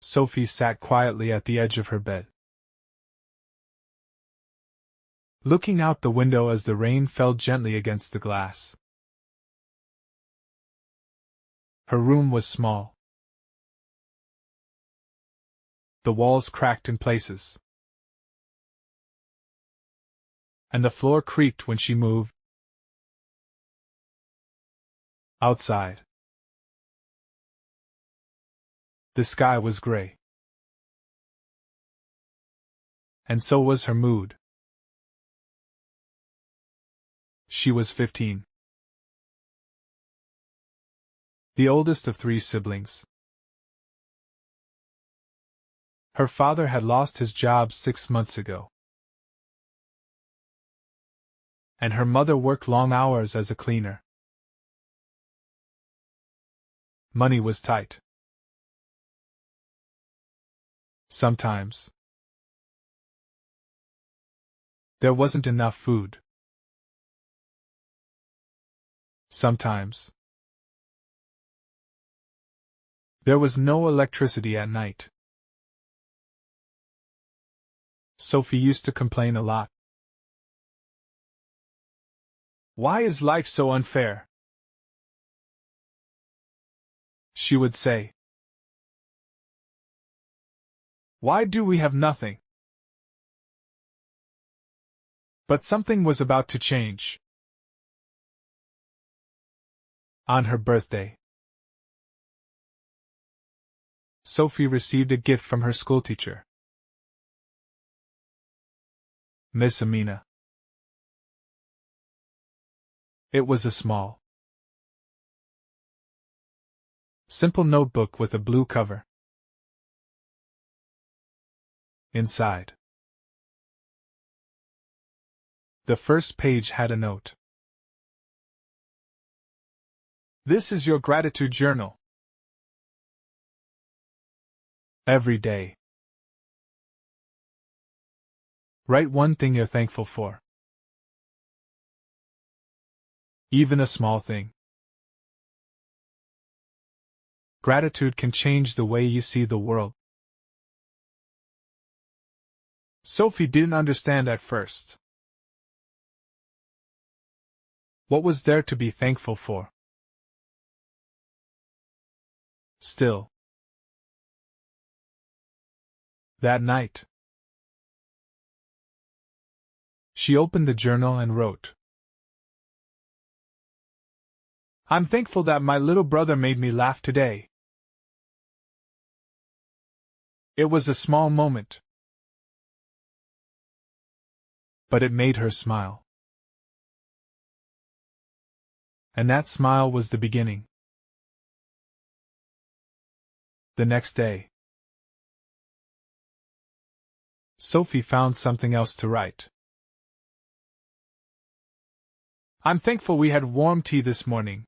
Sophie sat quietly at the edge of her bed, looking out the window as the rain fell gently against the glass. Her room was small. The walls cracked in places, and the floor creaked when she moved. Outside, the sky was gray, and so was her mood. She was 15. The oldest of 3 siblings. Her father had lost his job 6 months ago, and her mother worked long hours as a cleaner. Money was tight. Sometimes there wasn't enough food. Sometimes there was no electricity at night. Sophie used to complain a lot. "Why is life so unfair?" she would say. "Why do we have nothing?" But something was about to change. On her birthday, Sophie received a gift from her schoolteacher, Miss Amina. It was a small, simple notebook with a blue cover. Inside, the first page had a note. "This is your gratitude journal. Every day, write one thing you're thankful for. Even a small thing. Gratitude can change the way you see the world." Sophie didn't understand at first. What was there to be thankful for? Still, that night, she opened the journal and wrote, "I'm thankful that my little brother made me laugh today." It was a small moment, but it made her smile. And that smile was the beginning. The next day, Sophie found something else to write. "I'm thankful we had warm tea this morning."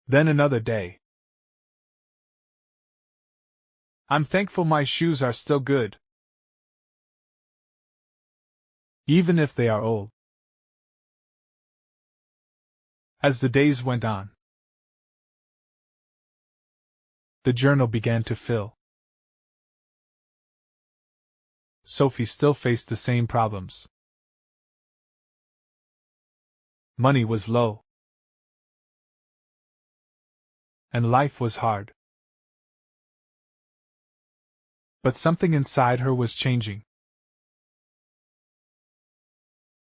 Then another day. "I'm thankful my shoes are still good, even if they are old." As the days went on, the journal began to fill. Sophie still faced the same problems. Money was low, and life was hard. But something inside her was changing.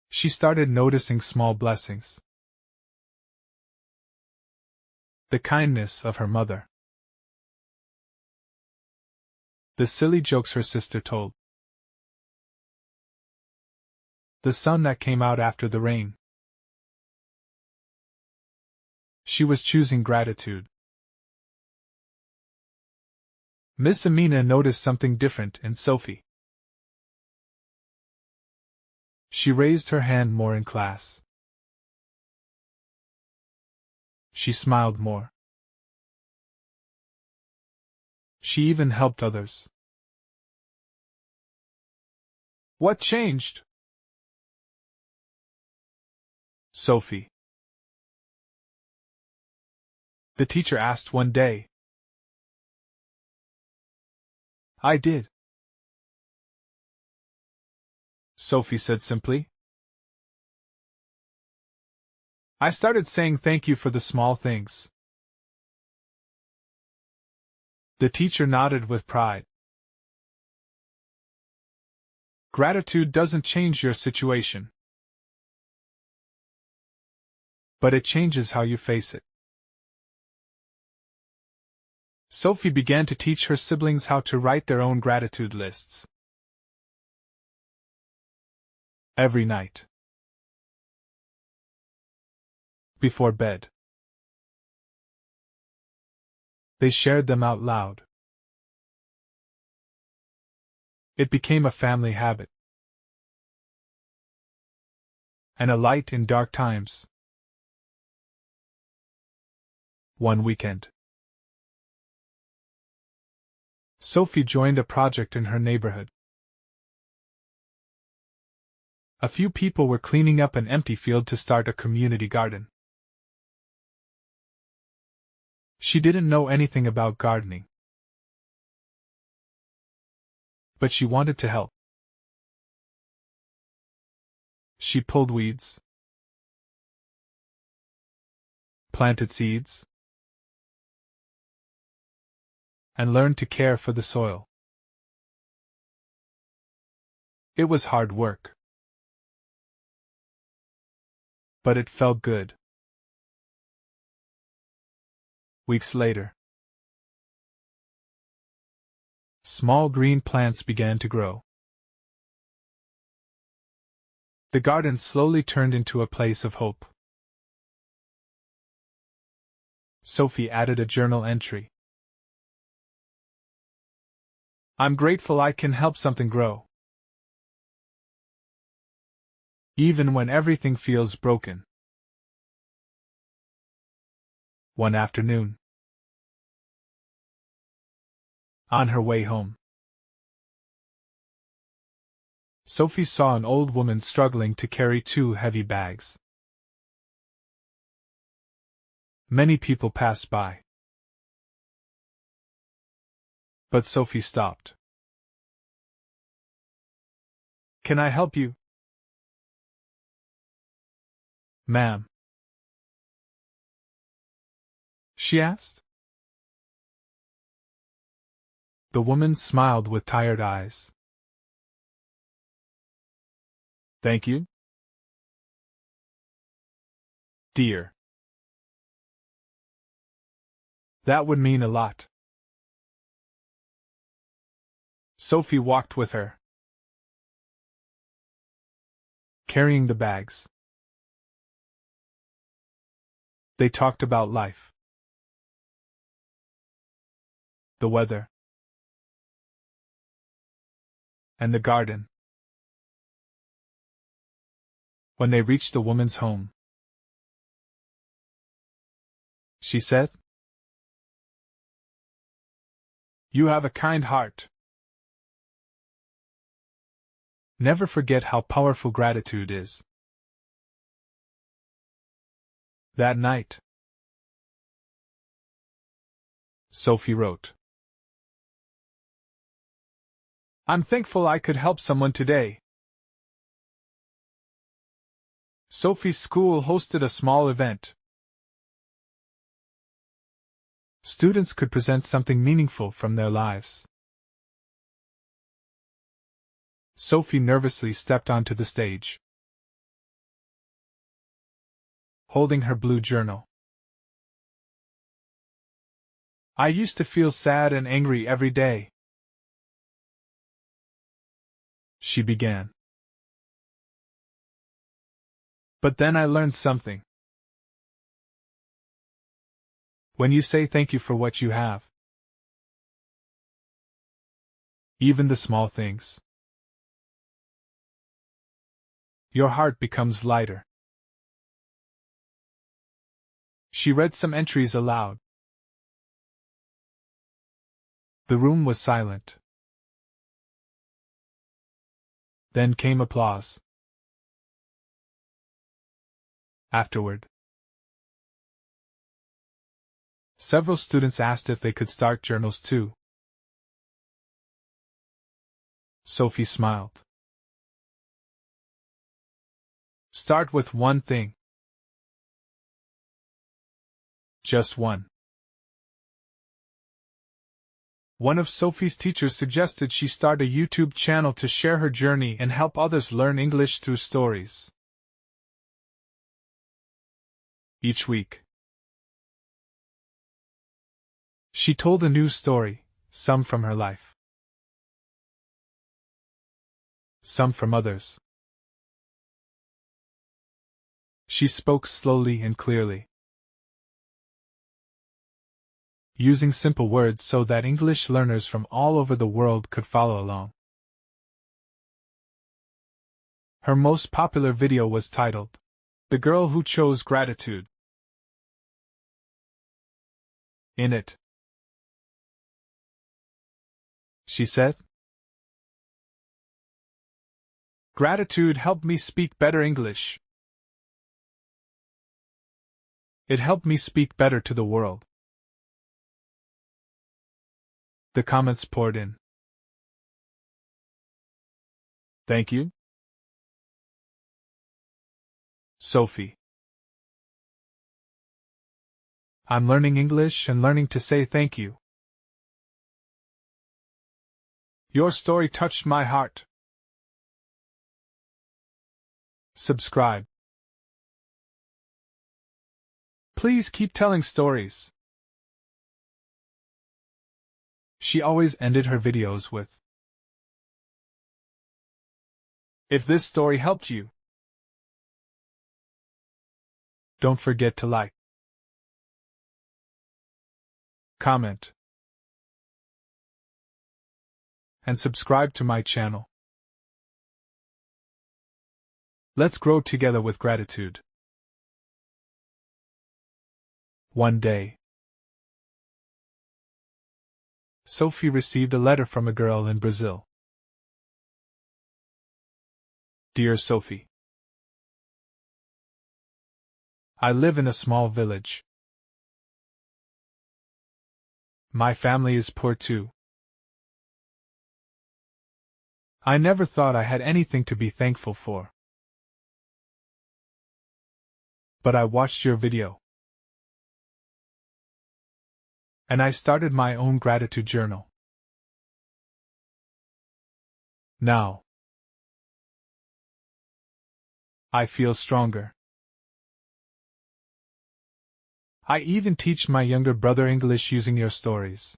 She started noticing small blessings. The kindness of her mother. The silly jokes her sister told. The sun that came out after the rain. She was choosing gratitude. Miss Amina noticed something different in Sophie. She raised her hand more in class. She smiled more. She even helped others. What changed? Sophie. The teacher asked one day. I did, Sophie said simply. I started saying thank you for the small things. The teacher nodded with pride. Gratitude doesn't change your situation, but it changes how you face it. Sophie began to teach her siblings how to write their own gratitude lists. Every night, before bed, they shared them out loud. It became a family habit, and a light in dark times. One weekend, Sophie joined a project in her neighborhood. A few people were cleaning up an empty field to start a community garden. She didn't know anything about gardening, but she wanted to help. She pulled weeds, planted seeds, and learned to care for the soil. It was hard work, but it felt good. Weeks later, small green plants began to grow. The garden slowly turned into a place of hope. Sophie added a journal entry. I'm grateful I can help something grow, even when everything feels broken. One afternoon, on her way home, Sophie saw an old woman struggling to carry 2 heavy bags. Many people passed by, but Sophie stopped. Can I help you, ma'am? She asked. The woman smiled with tired eyes. Thank you, dear. That would mean a lot. Sophie walked with her, carrying the bags. They talked about life, the weather, and the garden. When they reached the woman's home, she said, "You have a kind heart. Never forget how powerful gratitude is." That night, Sophie wrote, I'm thankful I could help someone today. Sophie's school hosted a small event. Students could present something meaningful from their lives. Sophie nervously stepped onto the stage, holding her blue journal. I used to feel sad and angry every day, she began. But then I learned something. When you say thank you for what you have, even the small things, your heart becomes lighter. She read some entries aloud. The room was silent. Then came applause. Afterward, several students asked if they could start journals too. Sophie smiled. Start with one thing. Just one. One of Sophie's teachers suggested she start a YouTube channel to share her journey and help others learn English through stories. Each week, she told a new story, some from her life, some from others. She spoke slowly and clearly, using simple words so that English learners from all over the world could follow along. Her most popular video was titled, "The Girl Who Chose Gratitude." In it, she said, "Gratitude helped me speak better English. It helped me speak better to the world." The comments poured in. Thank you, Sophie. I'm learning English and learning to say thank you. Your story touched my heart. Subscribe. Please keep telling stories. She always ended her videos with, "If this story helped you, don't forget to like, comment, and subscribe to my channel. Let's grow together with gratitude." One day, Sophie received a letter from a girl in Brazil. Dear Sophie, I live in a small village. My family is poor too. I never thought I had anything to be thankful for. But I watched your video, and I started my own gratitude journal. Now, I feel stronger. I even teach my younger brother English using your stories.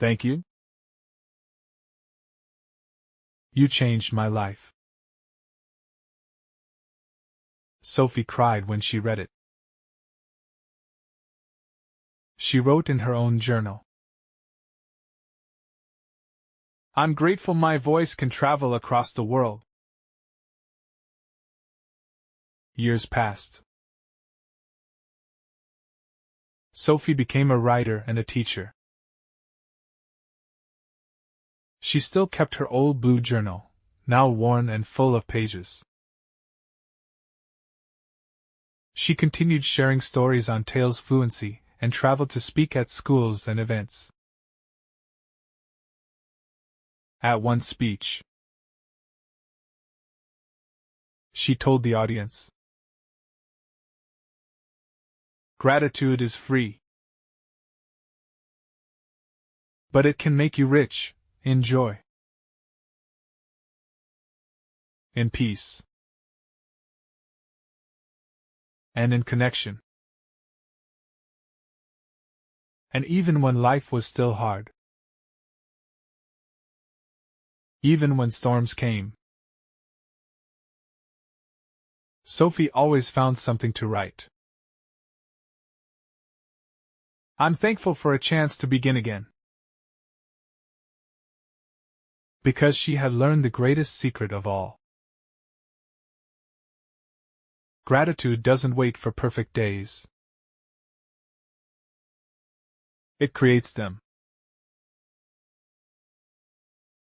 Thank you. You changed my life. Sophie cried when she read it. She wrote in her own journal, "I'm grateful my voice can travel across the world." Years passed. Sophie became a writer and a teacher. She still kept her old blue journal, now worn and full of pages. She continued sharing stories on Tales fluency and traveled to speak at schools and events. At one speech, she told the audience, "Gratitude is free, but it can make you rich, in joy, in peace, and in connection. And even when life was still hard, even when storms came, Sophie always found something to write. I'm thankful for a chance to begin again." Because she had learned the greatest secret of all. Gratitude doesn't wait for perfect days. It creates them.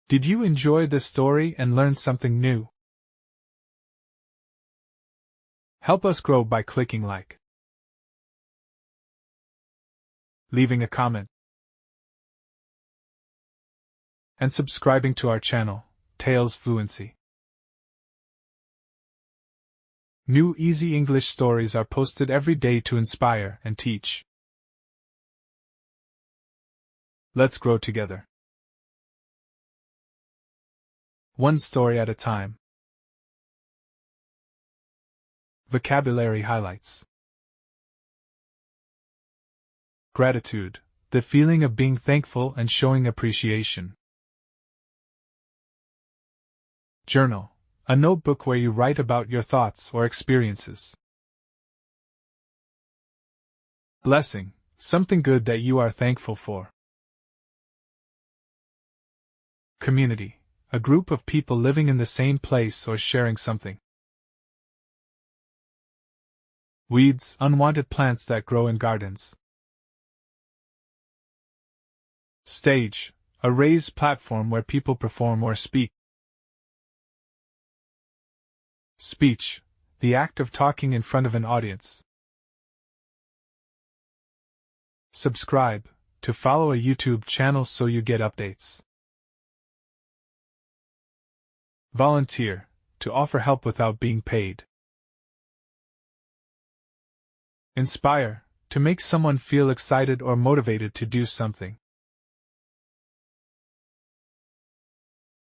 Did you enjoy this story and learn something new? Help us grow by clicking like, leaving a comment, and subscribing to our channel, Tales Fluency. New easy English stories are posted every day to inspire and teach. Let's grow together. One story at a time. Vocabulary highlights. Gratitude, the feeling of being thankful and showing appreciation. Journal, a notebook where you write about your thoughts or experiences. Blessing, something good that you are thankful for. Community, a group of people living in the same place or sharing something. Weeds, unwanted plants that grow in gardens. Stage, a raised platform where people perform or speak. Speech, the act of talking in front of an audience. Subscribe, to follow a YouTube channel so you get updates. Volunteer, to offer help without being paid. Inspire, to make someone feel excited or motivated to do something.